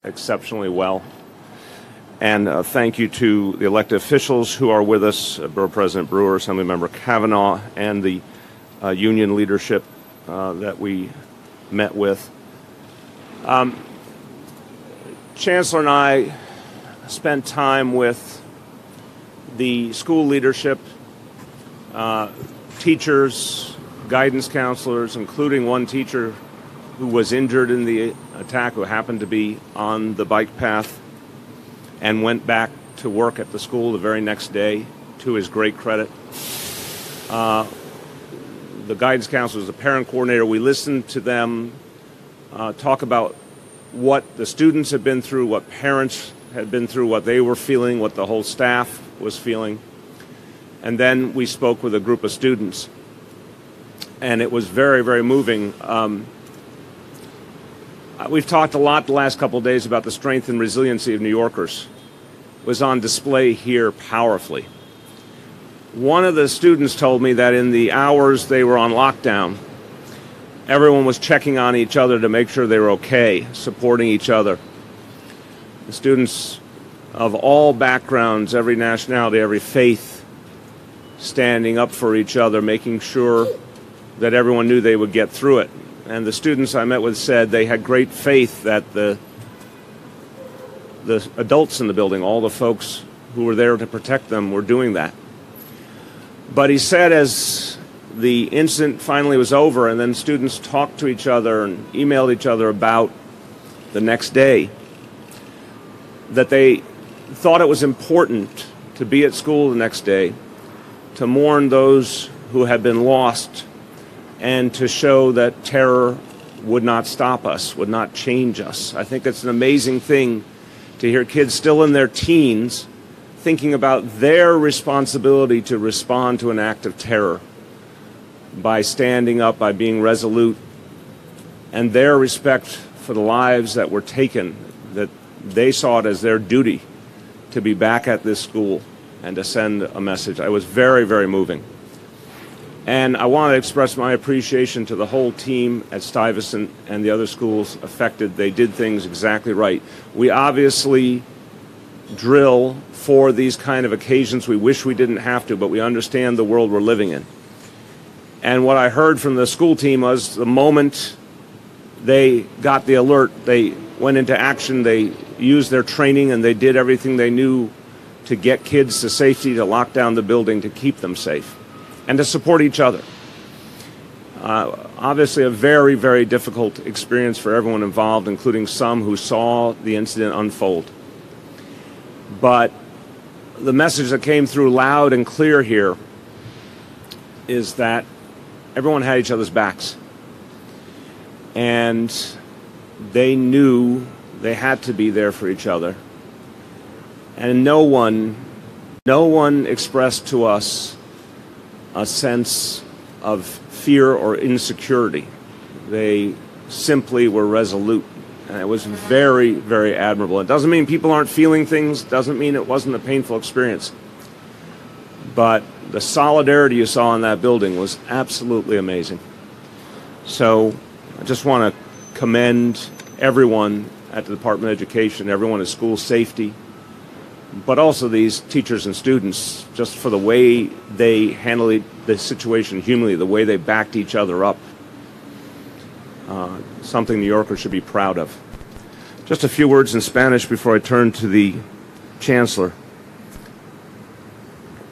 exceptionally well. And thank you to the elected officials who are with us, Borough President Brewer, Assemblymember Kavanaugh, and the union leadership that we met with. Chancellor and I spent time with the school leadership, teachers, guidance counselors, including one teacher who was injured in the attack, who happened to be on the bike path and went back to work at the school the very next day, to his great credit. The guidance counselors, the parent coordinator, we listened to them talk about what the students had been through, what parents had been through, what they were feeling, what the whole staff was feeling. And then we spoke with a group of students. And it was very, very moving. We've talked a lot the last couple of days about the strength and resiliency of New Yorkers. It was on display here powerfully. One of the students told me that in the hours they were on lockdown, everyone was checking on each other to make sure they were okay, supporting each other. The students of all backgrounds, every nationality, every faith, standing up for each other, making sure that everyone knew they would get through it. And the students I met with said they had great faith that the adults in the building, all the folks who were there to protect them, were doing that. But he said as the incident finally was over and then students talked to each other and emailed each other about the next day, that they thought it was important to be at school the next day, to mourn those who had been lost, and to show that terror would not stop us, would not change us. I think it's an amazing thing to hear kids still in their teens thinking about their responsibility to respond to an act of terror by standing up, by being resolute, and their respect for the lives that were taken, that they saw it as their duty to be back at this school and to send a message. It was very, very moving. And I want to express my appreciation to the whole team at Stuyvesant and the other schools affected. They did things exactly right. We obviously drill for these kind of occasions. We wish we didn't have to, but we understand the world we're living in. And what I heard from the school team was the moment they got the alert, they went into action, they used their training, and they did everything they knew to get kids to safety, to lock down the building, to keep them safe, and to support each other. Obviously a very, very difficult experience for everyone involved, including some who saw the incident unfold. But the message that came through loud and clear here is that everyone had each other's backs. And they knew they had to be there for each other. And no one expressed to us a sense of fear or insecurity. They simply were resolute. And it was very, very admirable. It doesn't mean people aren't feeling things, doesn't mean it wasn't a painful experience. But the solidarity you saw in that building was absolutely amazing. So I just want to commend everyone at the Department of Education, everyone at school safety, but also these teachers and students, just for the way they handled the situation humanly, the way they backed each other up. Something New Yorkers should be proud of. Just a few words in Spanish before I turn to the Chancellor.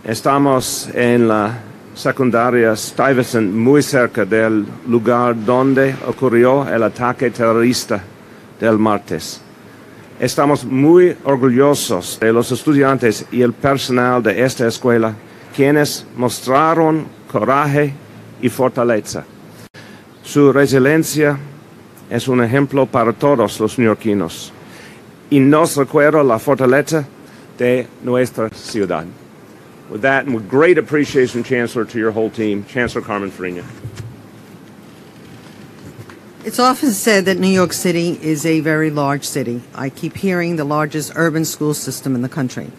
Estamos en la secundaria Stuyvesant, muy cerca del lugar donde ocurrió el ataque terrorista del martes. Estamos muy orgullosos de los estudiantes y el personal de esta escuela, quienes mostraron coraje y fortaleza. Su resiliencia es un ejemplo para todos los neoyorquinos y nos recuerda la fortaleza de nuestra ciudad. With that, and with great appreciation, Chancellor, to your whole team, Chancellor Carmen Farina. It's often said that New York City is a very large city. I keep hearing the largest urban school system in the country.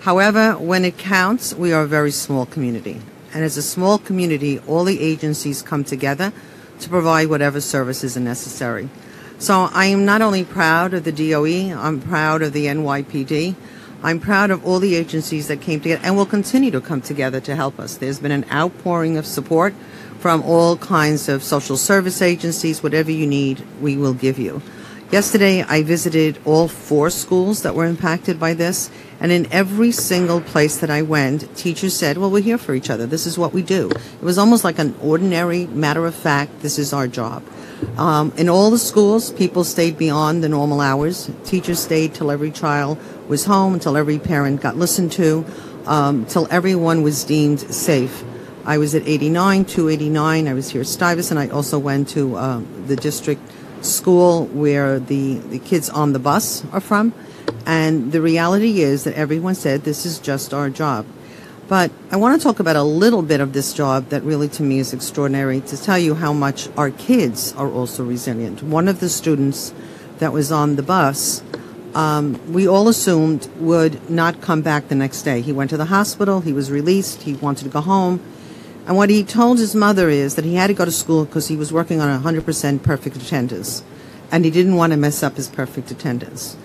However, when it counts, we are a very small community. And as a small community, all the agencies come together to provide whatever services are necessary. So I am not only proud of the DOE, I'm proud of the NYPD. I'm proud of all the agencies that came together and will continue to come together to help us. There's been an outpouring of support from all kinds of social service agencies. Whatever you need, we will give you. Yesterday, I visited all 4 schools that were impacted by this, and in every single place that I went, teachers said, well, we're here for each other. This is what we do. It was almost like an ordinary matter of fact, this is our job. In all the schools, people stayed beyond the normal hours. Teachers stayed till every child was home, until every parent got listened to, till everyone was deemed safe. I was at 89, 289. I was here at Stuyvesant. I also went to the district school where the kids on the bus are from. And the reality is that everyone said this is just our job. But I want to talk about a little bit of this job that really to me is extraordinary, to tell you how much our kids are also resilient. One of the students that was on the bus, we all assumed would not come back the next day. He went to the hospital, he was released, he wanted to go home. And what he told his mother is that he had to go to school because he was working on 100% perfect attendance. And he didn't want to mess up his perfect attendance.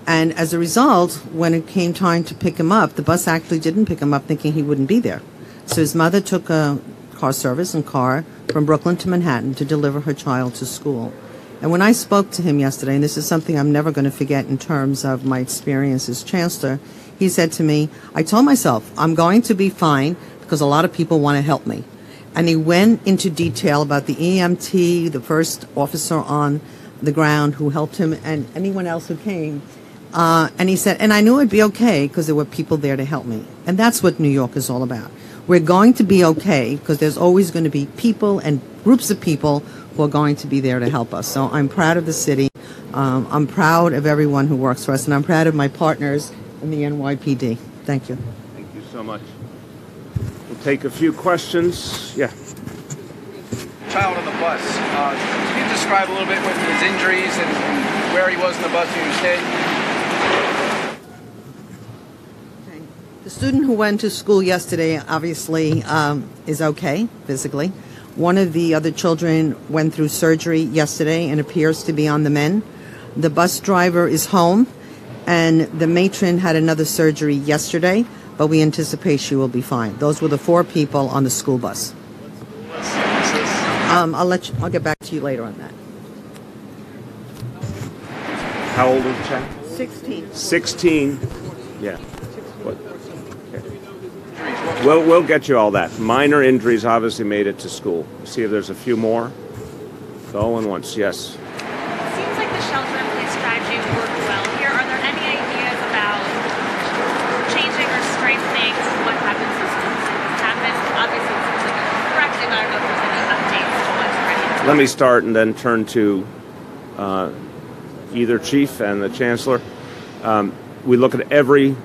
And as a result, when it came time to pick him up, the bus actually didn't pick him up thinking he wouldn't be there. So his mother took a car service and car from Brooklyn to Manhattan to deliver her child to school. And when I spoke to him yesterday, and this is something I'm never going to forget in terms of my experience as chancellor, he said to me, I told myself, I'm going to be fine because a lot of people want to help me. And he went into detail about the EMT, the first officer on the ground who helped him, and anyone else who came. And he said, and I knew it'd be okay because there were people there to help me. And that's what New York is all about. We're going to be okay because there's always going to be people and groups of people who are going to be there to help us. So I'm proud of the city. I'm proud of everyone who works for us, and I'm proud of my partners in the NYPD. Thank you. Thank you so much. We'll take a few questions. Yeah. Child on the bus. Can you describe a little bit with his injuries and where he was in the bus when he was hit? Okay. The student who went to school yesterday obviously is okay physically. One of the other children went through surgery yesterday and appears to be on the mend. The bus driver is home, and the matron had another surgery yesterday, but we anticipate she will be fine. Those were the 4 people on the school bus. I'll get back to you later on that. How old is the child? 16. 16. Yeah. What? Okay. We'll get you all that. Minor injuries obviously made it to school. See if there's a few more. Going once, yes. It seems like the shelter-in-place strategy worked well here. Are there any ideas about changing or strengthening what happens to students if this happens? Obviously, it seems like a corrective. I don't know if there's any updates to what's already. Let me start and then turn to either chief and the chancellor. We look at every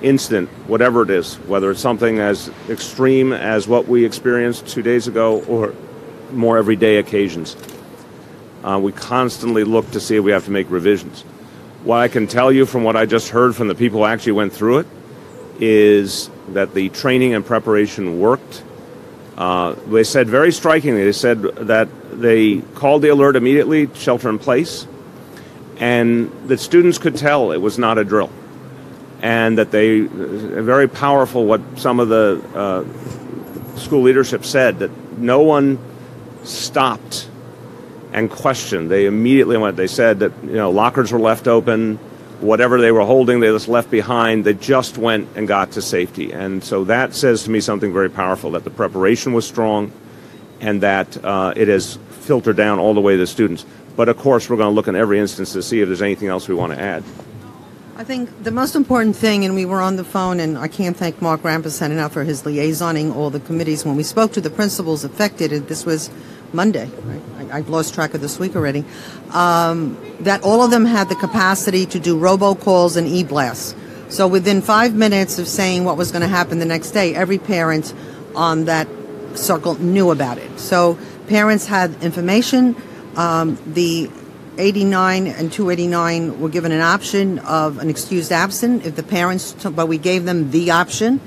incident, whatever it is, whether it's something as extreme as what we experienced 2 days ago or more everyday occasions. We constantly look to see if we have to make revisions. What I can tell you from what I just heard from the people who actually went through it is that the training and preparation worked. They said very strikingly, they said that they called the alert immediately, shelter in place, and that students could tell it was not a drill. And that they, very powerful what some of the school leadership said, that no one stopped and questioned. They immediately went, they said that, lockers were left open, whatever they were holding, they just left behind. They just went and got to safety. And so that says to me something very powerful, that the preparation was strong and that it has filtered down all the way to the students. But of course, we're going to look in every instance to see if there's anything else we want to add. I think the most important thing, and we were on the phone, and I can't thank Mark Rampersad enough for his liaisoning all the committees. When we spoke to the principals affected, and this was Monday, right? I've lost track of this week already, that all of them had the capacity to do robocalls and e-blasts. So within 5 minutes of saying what was going to happen the next day, every parent on that circle knew about it. So parents had information. The 89 and 289 were given an option of an excused absent if the parents took, but we gave them the option.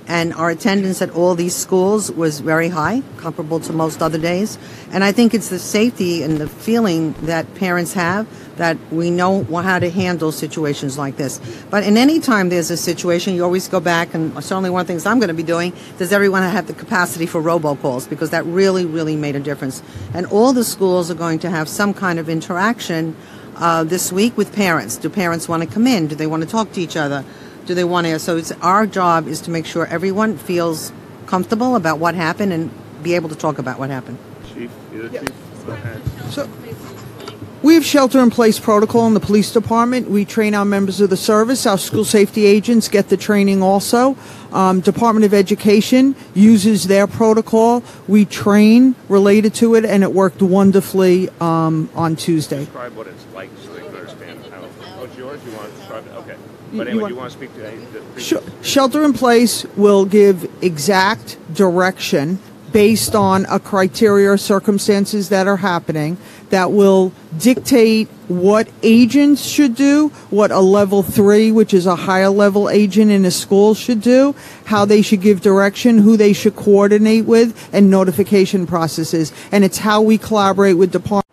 and our attendance at all these schools was very high, comparable to most other days. And I think it's the safety and the feeling that parents have that we know how to handle situations like this. But in any time there's a situation, you always go back, and certainly one of the things I'm going to be doing, does everyone have the capacity for robocalls? Because that really, really made a difference. And all the schools are going to have some kind of interaction this week with parents. Do parents want to come in? Do they want to talk to each other? Do they want to? So our job is to make sure everyone feels comfortable about what happened and be able to talk about what happened. Chief, Chief, go ahead. So, we have shelter-in-place protocol in the police department. We train our members of the service. Our school safety agents get the training also. Department of Education uses their protocol. We train related to it, and it worked wonderfully on Tuesday. Describe what it's like so they can understand how. Oh, it's yours? You want to describe it? Okay. But anyway, you want to speak to any? Shelter-in-place will give exact direction based on a criteria or circumstances that are happening that will dictate what agents should do, what a level 3, which is a higher level agent in a school, should do, how they should give direction, who they should coordinate with, and notification processes. And it's how we collaborate with departments.